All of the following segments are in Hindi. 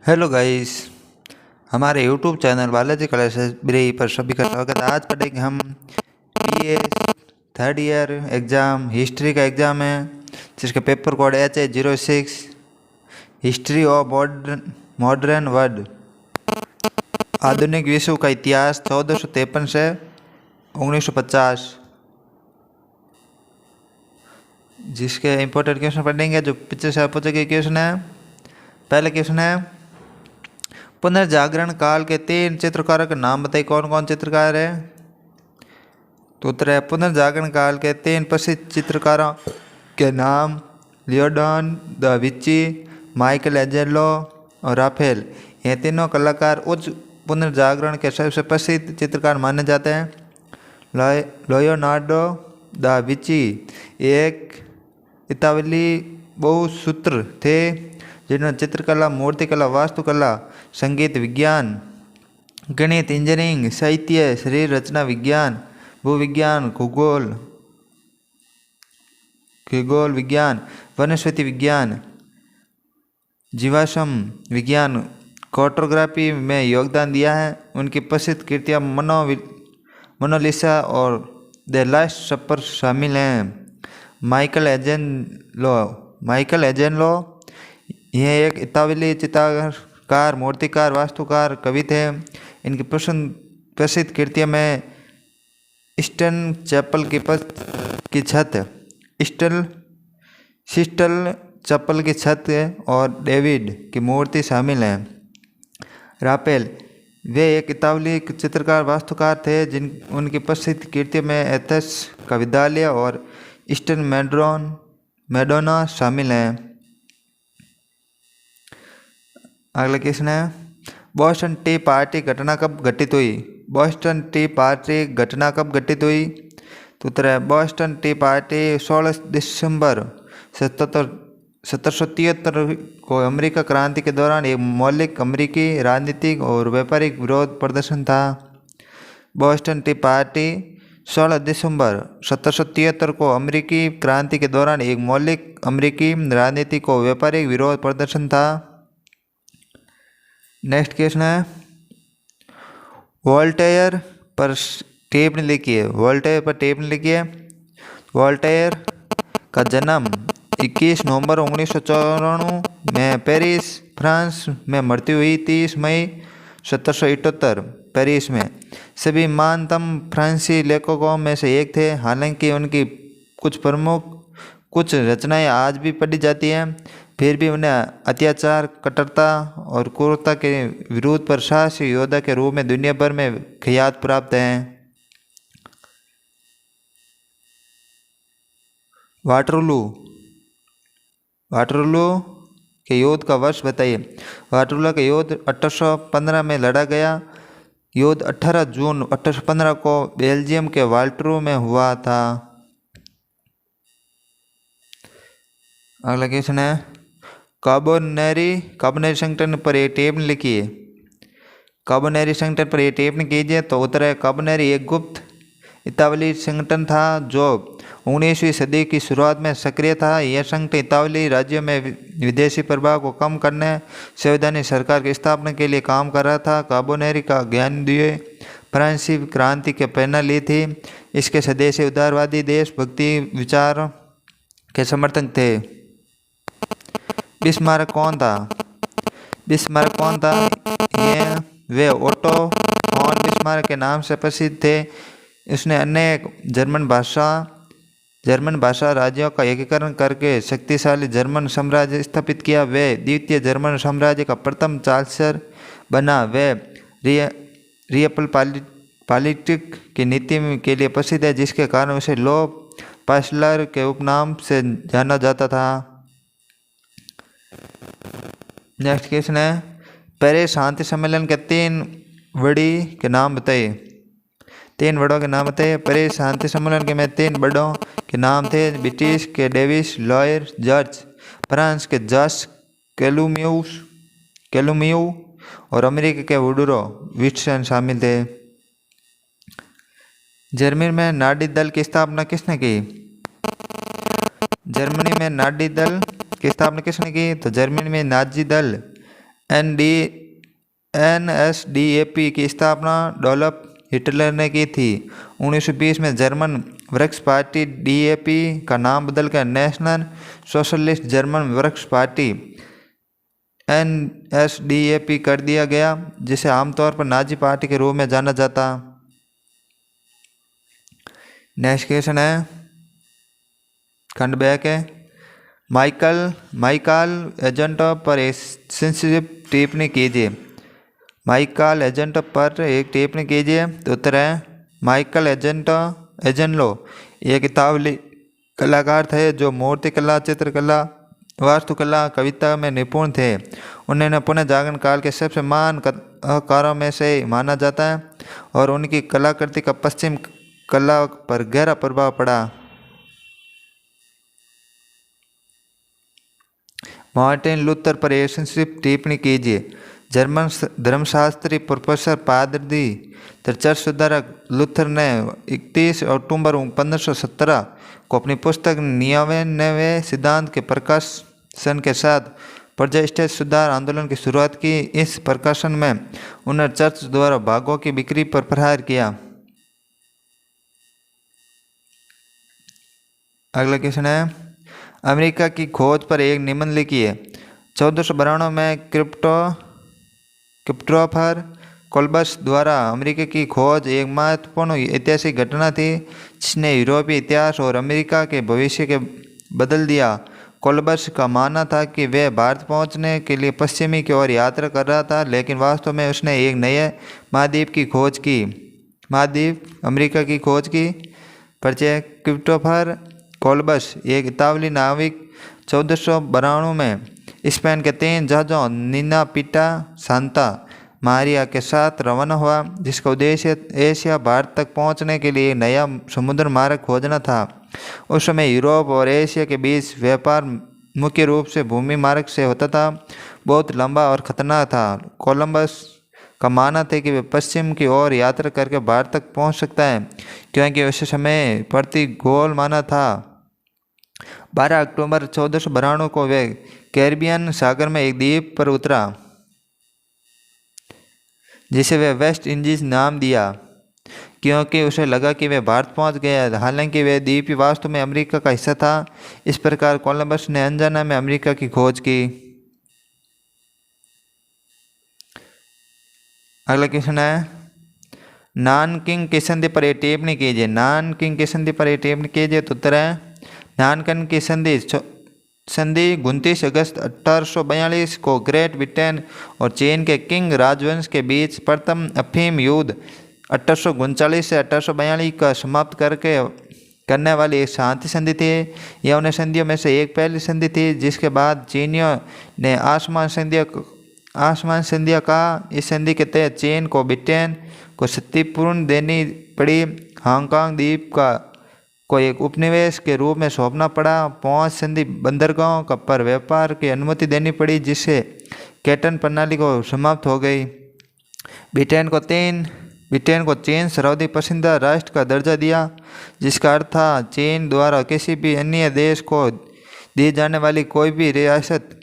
Hello guys. हमारे यूट्यूब चैनल बालाजी क्लासेस ब्रेई पर सभी का स्वागत है। आज पढ़ेंगे हम BA third year exam history का एग्ज़ाम है, जिसका paper code HH06 history of modern world, आधुनिक विश्व का इतिहास 1453 से 1950। जिसके इम्पोर्टेंट क्वेश्चन पढ़ेंगे जो पिछले साल पूछे गए क्वेश्चन है। पहले क्वेश्चन है, पुनर्जागरण काल के 3 चित्रकारों के नाम बताइए। कौन कौन चित्रकार है? तो उत्तर है, पुनर्जागरण काल के 3 प्रसिद्ध चित्रकारों के नाम Leonardo da Vinci, Michael Angelo और राफेल। ये तीनों कलाकार उच्च पुनर्जागरण के सबसे प्रसिद्ध चित्रकार माने जाते हैं। लियोनार्डो दा विंची एक इतालवी बहुसूत्र थे, जिन्होंने चित्रकला, मूर्तिकला, वास्तुकला, संगीत, विज्ञान, गणित, इंजीनियरिंग, साहित्य, शरीर रचना विज्ञान, भूविज्ञान, खगोल विज्ञान, वनस्पति विज्ञान, जीवाश्म विज्ञान, फोटोग्राफी में योगदान दिया है। उनकी प्रसिद्ध कृतियाँ मोनालिसा और द लास्ट सपर शामिल हैं। माइकल एंजेलो यह एक इतालवी चित्रकार, मूर्तिकार, वास्तुकार, कवि थे। इनकी प्रसिद्ध कृतियों में ईस्टर्न चैपल की छत और डेविड की मूर्ति शामिल हैं। राफेल वे एक इतालवी चित्रकार, वास्तुकार थे, उनकी प्रसिद्ध कृतियों में एथेंस का विद्यालय और ईस्टर्न मैडोना शामिल हैं। अगला क्वेश्चन है, बोस्टन टी पार्टी घटना कब घटित हुई? बोस्टन टी पार्टी घटना कब घटित हुई? तो उत्तर है, बोस्टन टी पार्टी 16 दिसंबर 1773 को अमेरिका क्रांति के दौरान एक मौलिक अमेरिकी राजनीतिक और व्यापारिक विरोध प्रदर्शन था। बोस्टन टी पार्टी 16 दिसंबर 1773 को अमेरिकी क्रांति के दौरान एक मौलिक अमेरिकी राजनीतिक और व्यापारिक विरोध प्रदर्शन था। नेक्स्ट क्वेश्चन है, वोल्टेयर पर टिप्पणी लिखिए। वोल्टेयर का जन्म 21 नवंबर 1994 में पेरिस, फ्रांस में मृत्यु हुई 30 मई 1778 पेरिस में। सभी महानतम फ्रांसीसी लेखकों में से एक थे। हालांकि उनकी कुछ रचनाएं आज भी पढ़ी जाती हैं, फिर भी उन्हें अत्याचार, कट्टरता और क्रूरता के विरुद्ध पर साहसी योद्धा के रूप में दुनिया भर में ख्याति प्राप्त हैं। वाटरलू के युद्ध का वर्ष बताइए। वाटरलू का युद्ध 1815 में लड़ा गया। युद्ध 18 जून 1815 को बेल्जियम के वाटरलू में हुआ था। अगला क्वेश्चन है, कार्बोनेरी संगठन पर एक टिप्पणी लिखिए। कार्बोनेरी संगठन पर एक टिप्पणी कीजिए। तो उत्तर है, कार्बोनेरी एक गुप्त इतालवी संगठन था जो 19वीं सदी की शुरुआत में सक्रिय था। यह संगठन इतालवी राज्यों में विदेशी प्रभाव को कम करने, संवैधानिक सरकार की स्थापना के लिए काम कर रहा था। कार्बोनेरी का ज्ञान दिए फ्रांसीसी क्रांति की प्रेरणा ली थी। इसके सदस्य उदारवादी, देशभक्ति विचार के समर्थक थे। बिस्मार्क कौन था? वे ओटो फॉन बिस्मार्क के नाम से प्रसिद्ध थे। उसने अनेक जर्मन भाषा राज्यों का एकीकरण करके शक्तिशाली जर्मन साम्राज्य स्थापित किया। वे द्वितीय जर्मन साम्राज्य का प्रथम चांसलर बना। वे रियल पॉलिटिक की नीति के लिए प्रसिद्ध है, जिसके कारण उसे लो पास्लर के उपनाम से जाना जाता था। नेक्स्ट क्वेश्चन है, पेरिस शांति सम्मेलन के 3 बड़ी के नाम बताइए। 3 बड़ों के नाम बताइए। पेरिस शांति सम्मेलन के में 3 बड़ों के नाम थे। ब्रिटिश के डेविस लॉयर जॉर्ज, फ्रांस के जॉस कैलुमियू और अमेरिका के वुडरो विल्सन शामिल थे। जर्मनी में नाडी दल की स्थापना किसने की? जर्मनी में नाडी दल की स्थापना किसने की? तो जर्मनी में नाजी दल NSDAP की स्थापना डोल्फ हिटलर ने की थी। 1920 में जर्मन वृक्ष पार्टी DAP का नाम बदलकर नेशनल सोशलिस्ट जर्मन वृक्ष पार्टी NSDAP कर दिया गया, जिसे आमतौर पर नाजी पार्टी के रूप में जाना जाता। नेक्स्ट क्वेश्चन है खंड बे के माइकल एजेंटो पर एक संक्षिप्त टिप्पणी कीजिए। माइकल एजेंटो पर एक टिप्पणी कीजिए। तो उत्तर है माइकल एजेंलो एक इतालवी कलाकार थे जो मूर्तिकला, चित्रकला, वास्तुकला, कविता में निपुण थे। उन्हें पुनः जागरण काल के सबसे महान कलाकारों में से माना जाता है और उनकी कलाकृति का पश्चिम कला पर गहरा प्रभाव पड़ा। मार्टिन लूथर पर एक संक्षिप्त टिप्पणी कीजिए। जर्मन धर्मशास्त्री प्रोफेसर पादरी चर्च सुधारक लूथर ने 31 अक्टूबर 1517 को अपनी पुस्तक 99वें सिद्धांत के प्रकाशन के साथ प्रोटेस्टेंट सुधार आंदोलन की शुरुआत की। इस प्रकाशन में उन्होंने चर्च द्वारा भागों की बिक्री पर प्रहार किया। अगला क्वेश्चन है अमेरिका की खोज पर एक निबंध लिखिए। 1492 में क्रिप्टोफर कोलंबस द्वारा अमेरिका की खोज एक महत्वपूर्ण ऐतिहासिक घटना थी जिसने यूरोपीय इतिहास और अमेरिका के भविष्य के बदल दिया। कोलंबस का मानना था कि वह भारत पहुंचने के लिए पश्चिमी की ओर यात्रा कर रहा था, लेकिन वास्तव में उसने एक नए महाद्वीप की खोज की, महाद्वीप अमेरिका की खोज की। परिचय क्रिप्टोफर कोलंबस एक इतालवी नाविक 1492 में स्पेन के 3 जहाज़ों नीना, पीटा, सांता मारिया के साथ रवाना हुआ, जिसका उद्देश्य एशिया भारत तक पहुंचने के लिए नया समुद्र मार्ग खोजना था। उस समय यूरोप और एशिया के बीच व्यापार मुख्य रूप से भूमि मार्ग से होता था, बहुत लंबा और खतरनाक था। कोलंबस का मानना था कि वह पश्चिम की ओर यात्रा करके भारत तक पहुंच सकता है, क्योंकि उस समय प्रति गोल माना था। 12 अक्टूबर 1492 को वे कैरिबियन सागर में एक द्वीप पर उतरा, जिसे वे वेस्ट इंडीज नाम दिया, क्योंकि उसे लगा कि वे भारत पहुंच गया। हालांकि वह द्वीप वास्तव में अमेरिका का हिस्सा था। इस प्रकार कोलंबस ने अनजाने में अमेरिका की खोज की। अगला क्वेश्चन है नानकिंग की संधि पर एक टिप्पणी कीजिए। नानकिंग की संधि पर एक टिप्पणी कीजिए। तो उत्तर है नानकिंग की संधि 29 अगस्त 1842 को ग्रेट ब्रिटेन और चीन के किंग राजवंश के बीच प्रथम अफीम युद्ध 1839 से 1842 का समाप्त करने वाली एक शांति संधि थी। यह उन संधियों में से एक पहली संधि थी जिसके बाद चीनियों ने आसमान संधियाँ कहा। इस संधि के तहत चीन को ब्रिटेन को क्षतिपूर्ति देनी पड़ी। हांगकांग द्वीप को एक उपनिवेश के रूप में सौंपना पड़ा। 5 संधि बंदरगाहों का पर व्यापार की अनुमति देनी पड़ी, जिससे कैटन प्रणाली को समाप्त हो गई। ब्रिटेन को चीन सर्वाधिक पसंदीदा राष्ट्र का दर्जा दिया, जिसका अर्थ था चीन द्वारा किसी भी अन्य देश को दी जाने वाली कोई भी रियासत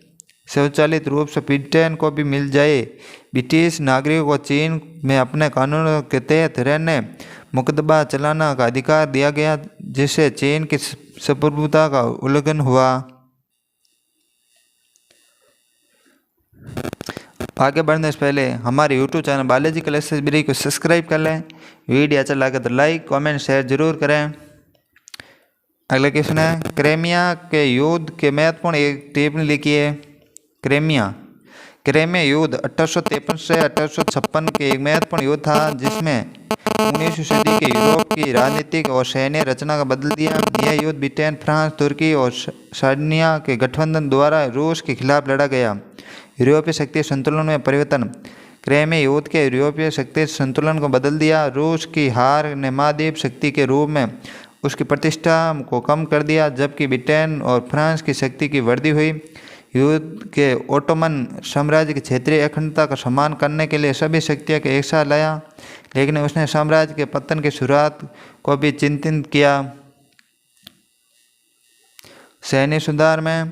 स्वचालित रूप से ब्रिटेन को भी मिल जाए। ब्रिटिश नागरिकों को चीन में अपने कानूनों के तहत रहने, मुकदमा चलाना का अधिकार दिया गया, जिससे चीन की संप्रभुता का उल्लंघन हुआ। आगे बढ़ने से पहले हमारे YouTube channel Balaji classes library को सब्सक्राइब कर लें। वीडियो अच्छा लगे तो लाइक, कमेंट, शेयर जरूर करें। अगला क्वेश्चन है क्रीमिया के युद्ध के महत्वपूर्ण एक टिप्पणी लिखिए। क्रीमिया युद्ध 1853 से 1856 के एक महत्वपूर्ण युद्ध था, जिसमें 19वीं सदी के यूरोप की राजनीतिक और सैन्य रचना का बदल दिया। यह युद्ध ब्रिटेन, फ्रांस, तुर्की और सर्बिया के गठबंधन द्वारा रूस के खिलाफ लड़ा गया। यूरोपीय शक्ति संतुलन में परिवर्तन। क्रीमिया युद्ध के यूरोपीय शक्ति संतुलन को बदल दिया। रूस की हार ने महाद्वीप शक्ति के रूप में उसकी प्रतिष्ठा को कम कर दिया, जबकि ब्रिटेन और फ्रांस की शक्ति की वृद्धि हुई। युद्ध के ओटोमन साम्राज्य की क्षेत्रीय अखंडता का सम्मान करने के लिए सभी शक्तियों को एक साथ लाया, लेकिन उसने साम्राज्य के पतन की शुरुआत को भी चिंतित किया। सैन्य सुधार में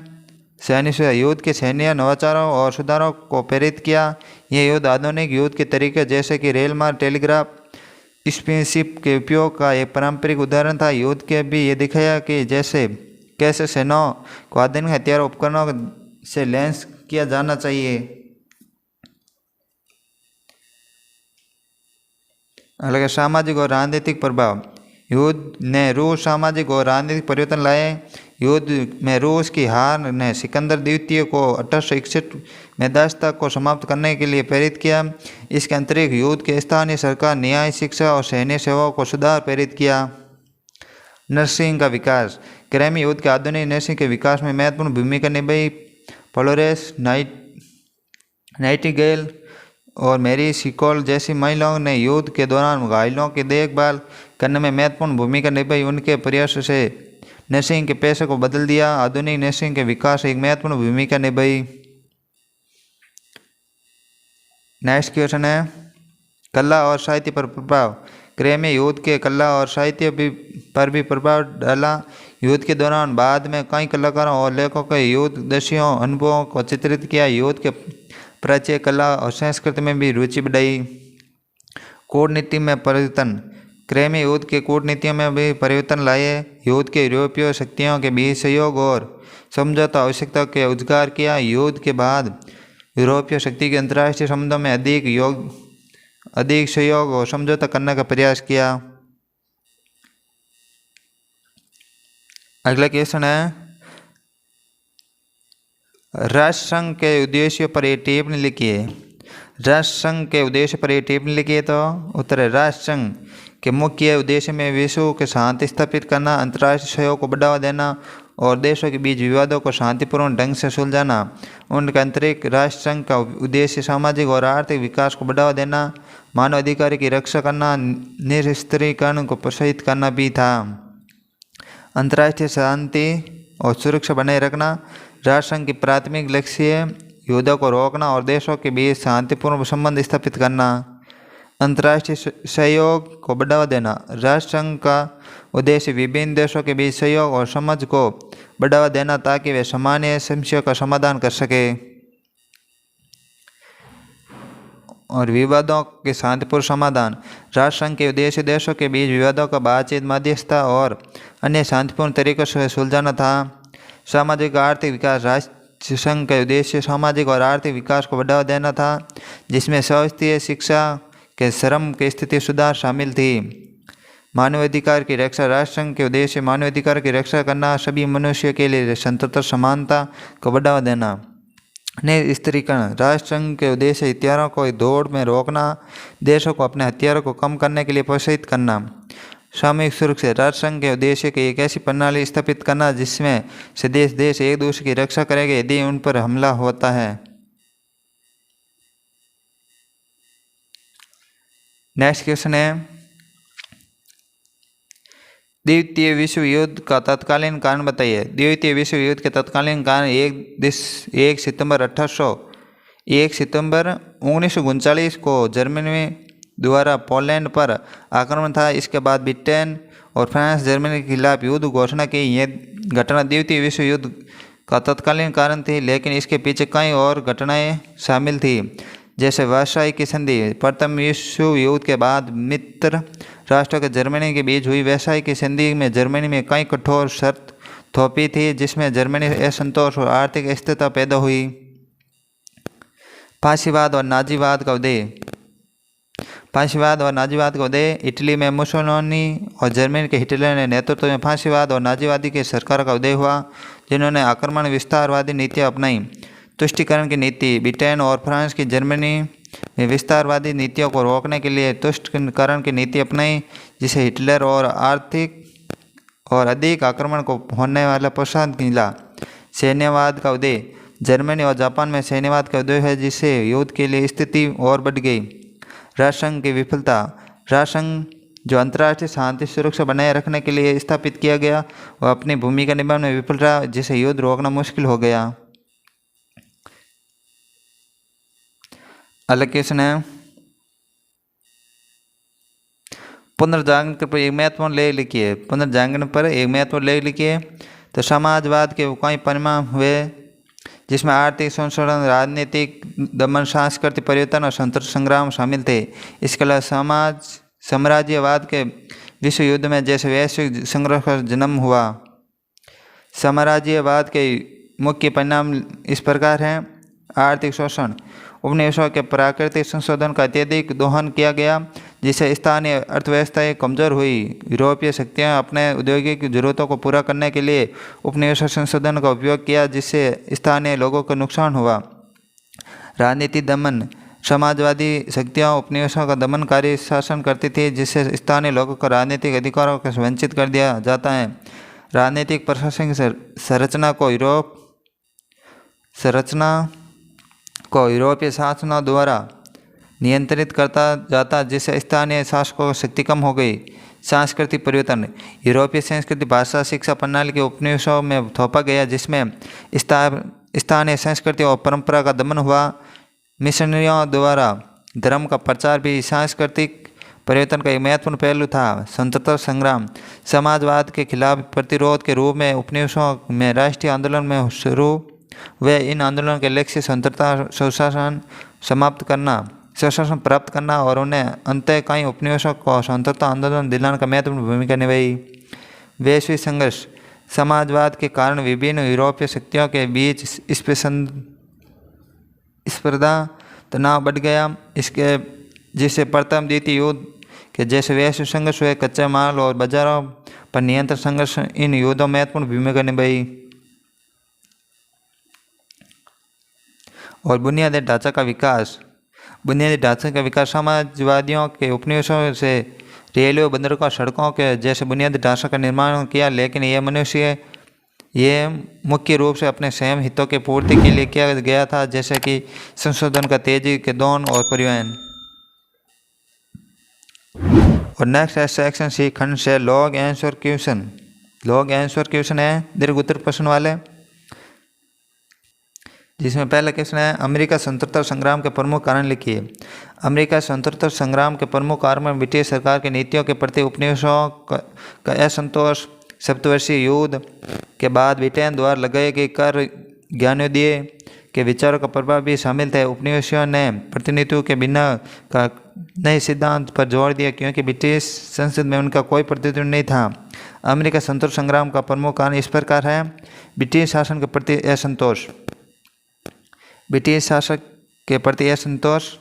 सैन्य युद्ध के सैन्य नवाचारों और सुधारों को प्रेरित किया। यह युद्ध आधुनिक युद्ध के तरीके जैसे कि रेल मार्ग, टेलीग्राफ, स्पेसशिप के उपयोग का एक पारंपरिक उदाहरण था। युद्ध के भी ये दिखाया कि कैसे सेनाओं को आधुनिक हथियार उपकरणों से लैस किया जाना चाहिए। अलग सामाजिक और राजनीतिक प्रभाव। युद्ध ने रूस सामाजिक और राजनीतिक परिवर्तन लाए। युद्ध में रूस की हार ने सिकंदर द्वितीय को 1861 में दास्ता को समाप्त करने के लिए प्रेरित किया। इसके अतिरिक्त युद्ध के स्थानीय सरकार, न्याय, शिक्षा और सैन्य सेवाओं को सुधार प्रेरित किया। नर्सिंग का विकास। क्रेमी युद्ध के आधुनिक नर्सिंग के विकास में महत्वपूर्ण भूमिका निभाई। फ्लोरेंस नाइटिंगेल और मैरी सिकोल जैसी महिलाओं ने युद्ध के दौरान घायलों की देखभाल करने में महत्वपूर्ण भूमिका निभाई। उनके प्रयासों से नर्सिंग के पेशे को बदल दिया। आधुनिक नर्सिंग के विकास एक महत्वपूर्ण भूमिका निभाई। नेक्स्ट क्वेश्चन है कला और साहित्य पर प्रभाव। क्रेमी युद्ध के कला और साहित्य पर भी प्रभाव डाला। युद्ध के दौरान बाद में कई कलाकारों और लेखकों के युद्ध दृश्यों अनुभवों को चित्रित किया। युद्ध के प्राच्य कला और संस्कृति में भी रुचि बढ़ाई। कूटनीति में परिवर्तन। क्रेमी युद्ध के कूटनीतियों में भी परिवर्तन लाए। युद्ध के यूरोपीय शक्तियों के बीच सहयोग और समझौता आवश्यकता के उजागर किया। युद्ध के बाद यूरोपीय शक्ति के अंतर्राष्ट्रीय संबंधों में अधिक सहयोग और समझौता करने का प्रयास किया। अगला क्वेश्चन है राष्ट्रसंघ के उद्देश्यों पर एक टिप्पणी लिखिए। राष्ट्रसंघ के उद्देश्य पर एक टिप्पणी लिखिए। तो उत्तर है राष्ट्रसंघ के मुख्य उद्देश्य में विश्व के शांति स्थापित करना, अंतर्राष्ट्रीय सहयोग को बढ़ावा देना और देशों के बीच विवादों को शांतिपूर्ण ढंग से सुलझाना। उनके अंतरिक्ष राष्ट्रसंघ का उद्देश्य सामाजिक और आर्थिक विकास को बढ़ावा देना, मानवाधिकार की रक्षा करना, निरस्त्रीकरण को प्रोत्साहित करना भी था। अंतर्राष्ट्रीय शांति और सुरक्षा बनाए रखना। राष्ट्रसंघ की प्राथमिक लक्ष्य युद्धों को रोकना और देशों के बीच शांतिपूर्ण संबंध स्थापित करना। अंतर्राष्ट्रीय सहयोग को बढ़ावा देना। राष्ट्रसंघ का उद्देश्य विभिन्न देशों के बीच सहयोग और समझ को बढ़ावा देना ताकि वे सामान्य समस्याओं का समाधान कर सके और विवादों के शांतिपूर्ण समाधान। राष्ट्रसंघ के उद्देश्य देशों के बीच विवादों का बातचीत, मध्यस्थता और अन्य शांतिपूर्ण तरीकों से सुलझाना था। सामाजिक आर्थिक विकास। राष्ट्रसंघ का उद्देश्य सामाजिक और आर्थिक विकास को बढ़ावा देना था, जिसमें स्वास्थ्य, शिक्षा के श्रम की स्थिति सुधार शामिल थी। मानवाधिकार की रक्षा। राष्ट्रसंघ के उद्देश्य मानवाधिकार की रक्षा करना, सभी मनुष्यों के लिए स्वतंत्रता समानता को बढ़ावा देना। निरस्त्रीकरण। राष्ट्रसंघ के उद्देश्य हथियारों को दौड़ में रोकना, देशों को अपने हथियारों को कम करने के लिए प्रोत्साहित करना। सामूहिक सुरक्षा। राष्ट्रसंघ के उद्देश्य की एक ऐसी प्रणाली स्थापित करना जिसमें से देश एक दूसरे की रक्षा करेंगे यदि उन पर हमला होता है। नेक्स्ट क्वेश्चन है द्वितीय विश्व युद्ध का तत्कालीन कारण बताइए। द्वितीय विश्व युद्ध के तत्कालीन कारण 1 सितंबर 1939 को जर्मनी द्वारा पोलैंड पर आक्रमण था। इसके बाद ब्रिटेन और फ्रांस जर्मनी के खिलाफ युद्ध घोषणा की। यह घटना द्वितीय विश्व युद्ध का तत्कालीन कारण थी, लेकिन इसके पीछे कई और घटनाएं शामिल थी, जैसे वर्साई की संधि। प्रथम विश्व युद्ध के बाद मित्र राष्ट्रों के जर्मनी के बीच हुई वर्साई की संधि में जर्मनी में कई कठोर शर्त थोपी थी, जिसमें जर्मनी असंतोष और आर्थिक अस्थिरता पैदा हुई। फासीवाद और नाजीवाद का उदय। फांसीवाद और नाजीवाद का उदय। इटली में मुसोलिनी और जर्मनी के हिटलर ने नेतृत्व में फांसीवाद और नाजीवादी की सरकार का उदय हुआ, जिन्होंने आक्रमण विस्तारवादी नीतियाँ अपनाई। तुष्टीकरण की नीति। ब्रिटेन और फ्रांस की जर्मनी में विस्तारवादी नीतियों को रोकने के लिए तुष्टीकरण की नीति अपनाई, जिसे हिटलर और आर्थिक और अधिक आक्रमण को होने वाला प्रोत्साहन मिला। सैन्यवाद का उदय। जर्मनी और जापान में सैन्यवाद का उदय है, जिससे युद्ध के लिए स्थिति और बढ़ गई। राष्ट्रसंघ की विफलता। राष्ट्रसंघ जो अंतर्राष्ट्रीय शांति सुरक्षा बनाए रखने के लिए स्थापित किया गया, वह अपनी भूमिका निभाने में विफल रहा, जिससे युद्ध रोकना मुश्किल हो गया। अगला क्वेश्चन है पुनर्जागरण पर एक महत्वपूर्ण लेख लिखिए। पुनर्जागरण पर एक महत्वपूर्ण लेख लिखिए। तो समाजवाद के कई परिणाम हुए। जिसमें आर्थिक संशोधन, राजनीतिक दमन, सांस्कृतिक परिवर्तन और स्वतंत्रता संग्राम शामिल थे। इसके अलावा साम्राज्यवाद के विश्व युद्ध में जैसे वैश्विक संघर्ष का जन्म हुआ। साम्राज्यवाद के मुख्य परिणाम इस प्रकार हैं। आर्थिक शोषण, उपनिवेशों के प्राकृतिक संशोधन का अत्यधिक दोहन किया गया, जिससे स्थानीय अर्थव्यवस्थाएं कमजोर हुई। यूरोपीय शक्तियां अपने औद्योगिक जरूरतों को पूरा करने के लिए उपनिवेश संशोधन का उपयोग किया, जिससे स्थानीय लोगों को नुकसान हुआ। राजनीति दमन, समाजवादी शक्तियां उपनिवेशों का दमनकारी शासन करती थी, जिससे स्थानीय लोगों को राजनीतिक अधिकारों से वंचित कर दिया जाता है। राजनीतिक प्रशासनिक संरचना को यूरोपीय शासनों द्वारा नियंत्रित करता जाता, जिससे स्थानीय शासकों की शक्ति कम हो गई। सांस्कृतिक परिवर्तन, यूरोपीय संस्कृति, भाषा, शिक्षा प्रणाली के उपनिवेशों में थोपा गया, जिसमें स्थानीय संस्कृति और परंपरा का दमन हुआ। मिशनरियों द्वारा धर्म का प्रचार भी सांस्कृतिक परिवर्तन का एक महत्वपूर्ण पहलू था। स्वतंत्रता संग्राम, समाजवाद के खिलाफ प्रतिरोध के रूप में उपनिवेशों में राष्ट्रीय आंदोलन में शुरू हुए। इन आंदोलनों के लक्ष्य स्वतंत्रता, स्वशासन प्राप्त करना और उन्हें अंतःकालीन उपनिवेशों को स्वतंत्रता आंदोलन दिलाने का महत्वपूर्ण भूमिका निभाई। वैश्विक संघर्ष, समाजवाद के कारण विभिन्न यूरोपीय शक्तियों के बीच स्पर्धा तनाव बढ़ गया, जिससे प्रथम द्वितीय युद्ध के जैसे वैश्विक संघर्ष हुए। कच्चे माल और बाजारों पर नियंत्रण संघर्ष इन युद्धों में महत्वपूर्ण भूमिका निभाई। और बुनियादी ढांचा का विकास, समाजवादियों के उपनिवेशों से रेलवे, बंदरगाह, सड़कों के जैसे बुनियादी ढांचा का निर्माण किया, लेकिन ये मुख्य रूप से अपने स्वयं हितों के पूर्ति के लिए किया गया था, जैसे कि संशोधन का तेजी के दोहन और परिवहन। और नेक्स्ट सेक्शन सी खंड से लॉग आंसर क्वेश्चन है दीर्घ उत्तर प्रश्न वाले, जिसमें पहला क्वेश्चन है अमेरिका स्वतंत्रता संग्राम के प्रमुख कारण लिखिए। अमेरिका स्वतंत्रता संग्राम के प्रमुख कारण में ब्रिटिश सरकार की नीतियों के प्रति उपनिवेशों का असंतोष, सप्तवर्षीय युद्ध के बाद ब्रिटेन द्वारा लगाए गए कर, ज्ञानोदय के विचारों का प्रभाव भी शामिल थे। उपनिवेशियों ने प्रतिनिधित्व के बिना का नए सिद्धांत पर जोर दिया, क्योंकि ब्रिटिश संसद में उनका कोई प्रतिनिधित्व नहीं था। अमेरिका स्वतंत्रता संग्राम का प्रमुख कारण इस प्रकार है। ब्रिटिश शासन के प्रति असंतोष,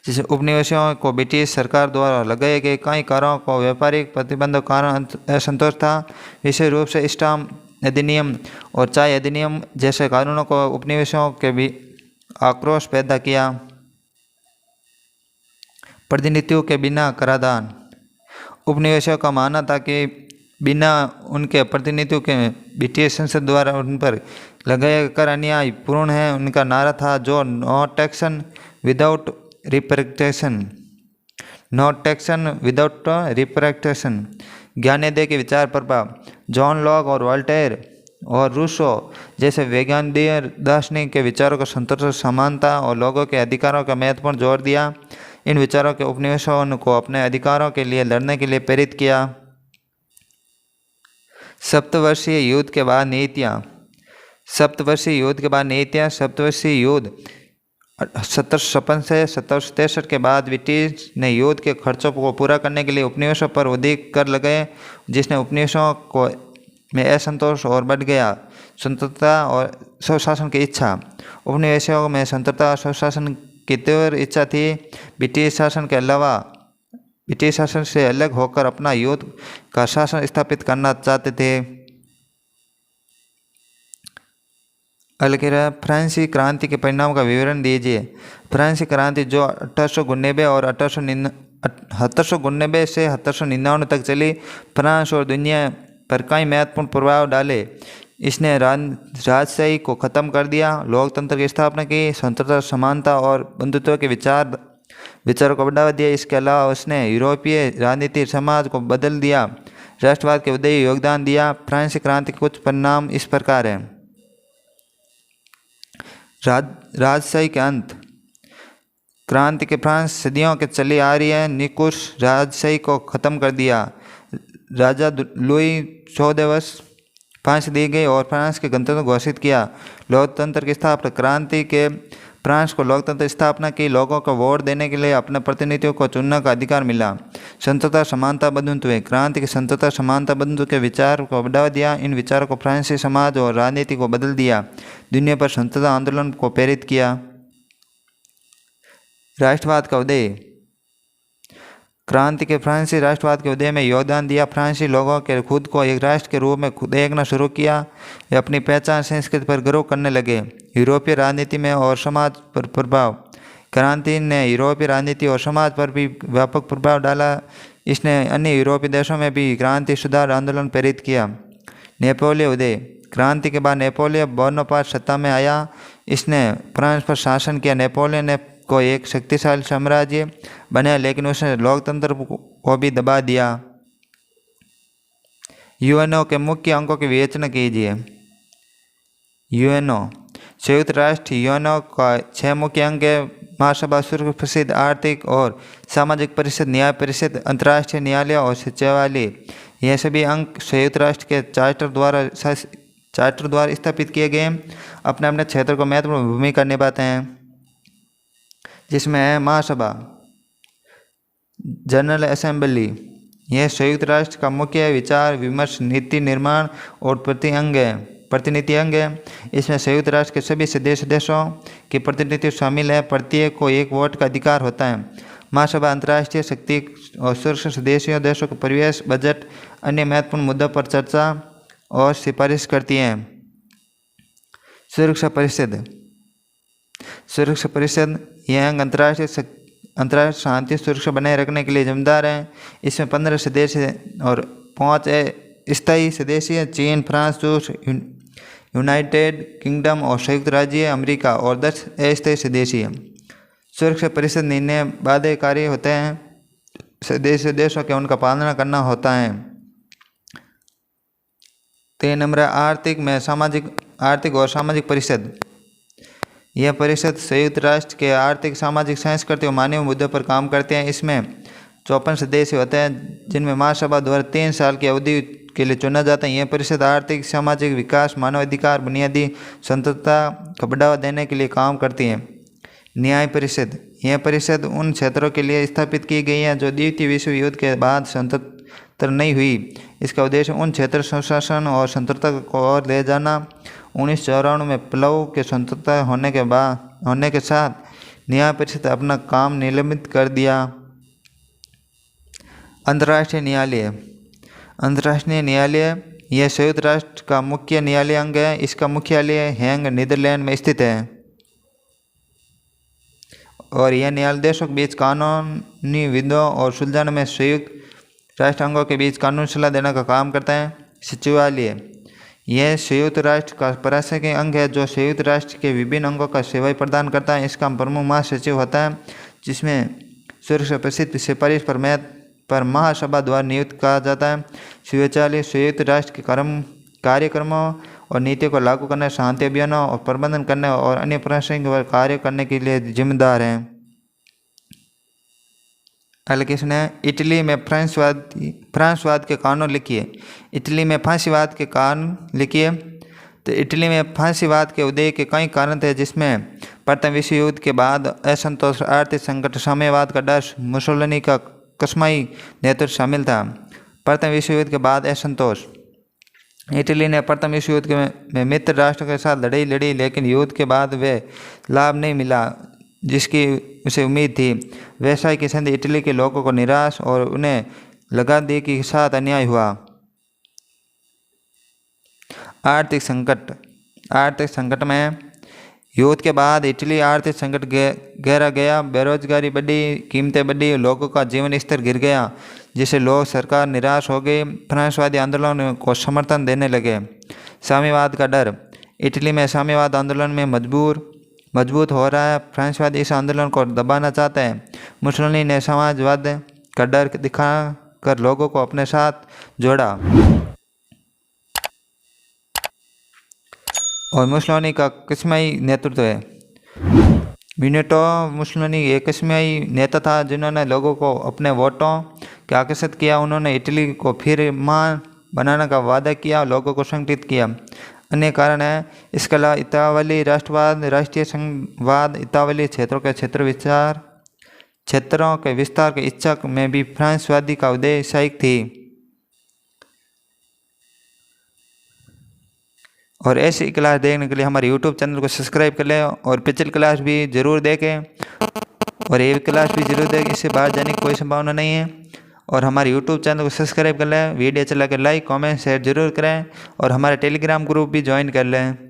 जिसे उपनिवेशियों को ब्रिटिश सरकार द्वारा लगाए गए कई कारों को व्यापारिक प्रतिबंधों के कारण असंतोष था। विशेष रूप से स्टाम्प अधिनियम और चाय अधिनियम जैसे कानूनों को उपनिवेशों के भी आक्रोश पैदा किया। प्रतिनिधित्व के बिना कराधान, उपनिवेशों का मानना था कि बिना उनके प्रतिनिधित्व के ब्रिटिश संसद द्वारा उन पर लगाए कर अन्याय पूर्ण है। उनका नारा था जो नो टैक्सन विदाउट रिप्रेक्टेशन। ज्ञानोदय के विचार प्रभाव, जॉन लॉक और वोल्टेयर और रूसो जैसे वैज्ञानिक दार्शनिक के विचारों को स्वतंत्रता, समानता और लोगों के अधिकारों का महत्वपूर्ण जोर दिया। इन विचारों के उपनिवेशों को अपने अधिकारों के लिए लड़ने के लिए प्रेरित किया। सप्तवर्षीय युद्ध के बाद नीतियाँ, सप्तवर्षीय युद्ध 1756 से 1763 के बाद ब्रिटिश ने युद्ध के खर्चों को पूरा करने के लिए उपनिवेशों पर अधिक कर लगाए, जिसने उपनिवेशों को में असंतोष और बढ़ गया। स्वतंत्रता और स्वशासन की इच्छा, उपनिवेशों में स्वतंत्रता और स्वशासन की तीव्र इच्छा थी। ब्रिटिश शासन से अलग होकर अपना युद्ध का शासन स्थापित करना चाहते थे। फ्रांसीसी क्रांति के परिणाम का विवरण दीजिए। फ्रांसीसी क्रांति जो 1899 और 1799 से 1799 तक चली, फ्रांस और दुनिया पर कई महत्वपूर्ण प्रभाव डाले। इसने राजशाही को ख़त्म कर दिया, लोकतंत्र की स्थापना की, स्वतंत्रता, समानता और बंधुत्व के विचारों को बढ़ावा दिया। इसके अलावा उसने यूरोपीय राजनीति समाज को बदल दिया, राष्ट्रवाद के उदय योगदान दिया। फ्रांसीसी क्रांति के कुछ परिणाम इस प्रकार हैं। राजशाही के अंत, क्रांति के फ्रांस सदियों के चली आ रही है निकुश राजशाही को ख़त्म कर दिया। राजा लुई 14 फांसी दी गई और फ्रांस के गणतंत्र घोषित किया। लोकतंत्र की स्थापना, क्रांति के फ्रांस को लोकतंत्र स्थापना की, लोगों को वोट देने के लिए अपने प्रतिनिधियों को चुनने का अधिकार मिला। संतता समानता बंधुत्व, क्रांति की संतता समानता बंधुत्व के विचार को बढ़ावा दिया। इन विचारों को फ्रांसीसी समाज और राजनीति को बदल दिया, दुनिया पर संतता आंदोलन को प्रेरित किया। राष्ट्रवाद का उदय, क्रांति के फ्रांसीसी राष्ट्रवाद के उदय में योगदान दिया। फ्रांसीसी लोगों के खुद को एक राष्ट्र के रूप में खुद देखना शुरू किया। वे अपनी पहचान संस्कृति पर गर्व करने लगे। यूरोपीय राजनीति में और समाज पर प्रभाव, क्रांति ने यूरोपीय राजनीति और समाज पर भी व्यापक प्रभाव डाला। इसने अन्य यूरोपीय देशों में भी क्रांति सुधार आंदोलन प्रेरित किया। नेपोलियन उदय, क्रांति के बाद नेपोलियन बोनापार्ट सत्ता में आया। इसने फ्रांस पर शासन किया। नेपोलियन ने को एक शक्तिशाली साम्राज्य बनाया, लेकिन उसने लोकतंत्र को भी दबा दिया। यूएनओ के मुख्य अंगों की विवेचना कीजिए। यूएनओ, संयुक्त राष्ट्र यूएनओ का 6 मुख्य अंग है। महासभा, सुरक्षा परिषद, आर्थिक और सामाजिक परिषद, न्याय परिषद, अंतर्राष्ट्रीय न्यायालय और सचिवालय। यह सभी अंग संयुक्त राष्ट्र के चार्टर द्वारा स्थापित किए गए अपने अपने क्षेत्र को महत्वपूर्ण भूमिका निभाते हैं, जिसमें है महासभा, जनरल असेंबली। यह संयुक्त राष्ट्र का मुख्य विचार विमर्श, नीति निर्माण और प्रतिनिधि अंग है। इसमें संयुक्त राष्ट्र के सभी सदस्य देशों के प्रतिनिधि शामिल है। प्रत्येक को एक वोट का अधिकार होता है। महासभा अंतर्राष्ट्रीय शक्ति और सुरक्षा सदस्य देशों के परिवेश, बजट, अन्य महत्वपूर्ण मुद्दों पर चर्चा और सिफारिश करती है। सुरक्षा परिषद यह अंग अंतर्राष्ट्रीय शांति सुरक्षा बनाए रखने के लिए जिम्मेदार है। इसमें 15 सदस्य और 5 स्थायी सदस्य, चीन, फ्रांस, रूस, यूनाइटेड किंगडम और संयुक्त राज्य अमेरिका और 10 अस्थायी सदस्य। सुरक्षा परिषद निर्णय बाध्यकारी होते हैं। सदस्य देशों के उनका पालना करना होता है। 3 नंबर आर्थिक और सामाजिक परिषद। यह परिषद संयुक्त राष्ट्र के आर्थिक, सामाजिक, सांस्कृतिक और मानवीय मुद्दों पर काम करते हैं। इसमें 54 सदस्य होते हैं, जिनमें महासभा द्वारा 3 साल की अवधि के लिए चुना जाता है। यह परिषद आर्थिक, सामाजिक विकास, मानवाधिकार, बुनियादी स्वतंत्रता को बढ़ावा देने के लिए काम करती है। न्याय परिषद, यह परिषद उन क्षेत्रों के लिए स्थापित की गई है जो द्वितीय विश्व युद्ध के बाद स्वतंत्र नहीं हुई। इसका उद्देश्य उन क्षेत्र सुशासन और स्वतंत्रता को ओर ले जाना। 1994 में प्लव के स्वतंत्रता होने के साथ न्याय परिषद अपना काम निलंबित कर दिया। अंतर्राष्ट्रीय न्यायालय यह संयुक्त राष्ट्र का मुख्य न्यायालय अंग है। इसका मुख्यालय हेग, नीदरलैंड में स्थित है और यह न्यायालय देशों के बीच कानूनी विवादों और सुलझाने में संयुक्त राष्ट्र अंगों के बीच कानूनी सलाह देने का काम करता है। सचिवालय यह संयुक्त राष्ट्र का प्रशासनिक अंग है जो संयुक्त राष्ट्र के विभिन्न अंगों का सेवाएं प्रदान करता है। इसका प्रमुख महासचिव होता है, जिसमें सुरक्षा परिषद सिफारिश पर महासभा द्वारा नियुक्त किया जाता है। सचिवालय संयुक्त राष्ट्र के कार्यक्रमों और नीतियों को लागू करने, शांति अभियानों और प्रबंधन करने और अन्य प्रशासनिक कार्य करने के लिए जिम्मेदार है। अगला क्वेश्चन है, इटली में फ्रांसवाद के कानून लिखिए। इटली में फांसीवाद के कानून लिखिए। तो इटली में फांसीवाद के उदय के कई कारण थे, जिसमें प्रथम विश्व युद्ध के बाद असंतोष, आर्थिक संकट, साम्यवाद का डर, मुसोलिनी का कस्माई नेतृत्व शामिल था। प्रथम विश्व युद्ध के बाद असंतोष। इटली ने प्रथम विश्व युद्ध में मित्र राष्ट्रों के साथ लड़ाई लड़ी, लेकिन युद्ध के बाद वे लाभ नहीं मिला जिसकी उसे उम्मीद थी। वर्साई की संधि इटली के लोगों को निराश और उन्हें लगा दी के साथ अन्याय हुआ। आर्थिक संकट में युद्ध के बाद इटली आर्थिक संकट गहरा गया। बेरोजगारी बढ़ी, कीमतें बढ़ी, लोगों का जीवन स्तर गिर गया, जिससे लोग सरकार निराश हो गई। फ्रांसवादी आंदोलन को समर्थन देने लगे। साम्यवाद का डर। इटली में साम्यवाद आंदोलन में मजबूत हो रहा है। फ्रांसवाद इस आंदोलन को दबाना चाहते हैं। मुसोलिनी ने समाजवाद का डर दिखाकर लोगों को अपने साथ जोड़ा और मुसोलिनी का कस्माई नेतृत्व है। बेनिटो मुसोलिनी एक कस्माई नेता था जिन्होंने लोगों को अपने वोटों के आकर्षित किया। उन्होंने इटली को फिर बनाने का वादा किया और लोगों को संगठित किया। अन्य कारण है इसके अलावा इतावली राष्ट्रवाद, राष्ट्रीय संघवाद, इतावली क्षेत्रों के विस्तार की इच्छा में भी फ्रांसवादी का उदय सहायक थी। और ऐसी क्लास देखने के लिए हमारे यूट्यूब चैनल को सब्सक्राइब कर लें और पिछली क्लास भी ज़रूर देखें और ये क्लास भी जरूर देखें, इससे बाहर जाने की कोई संभावना नहीं है। और हमारे यूट्यूब चैनल को सब्सक्राइब कर लें, वीडियो चला कर लाइक कमेंट शेयर जरूर करें और हमारे टेलीग्राम ग्रुप भी ज्वाइन कर लें।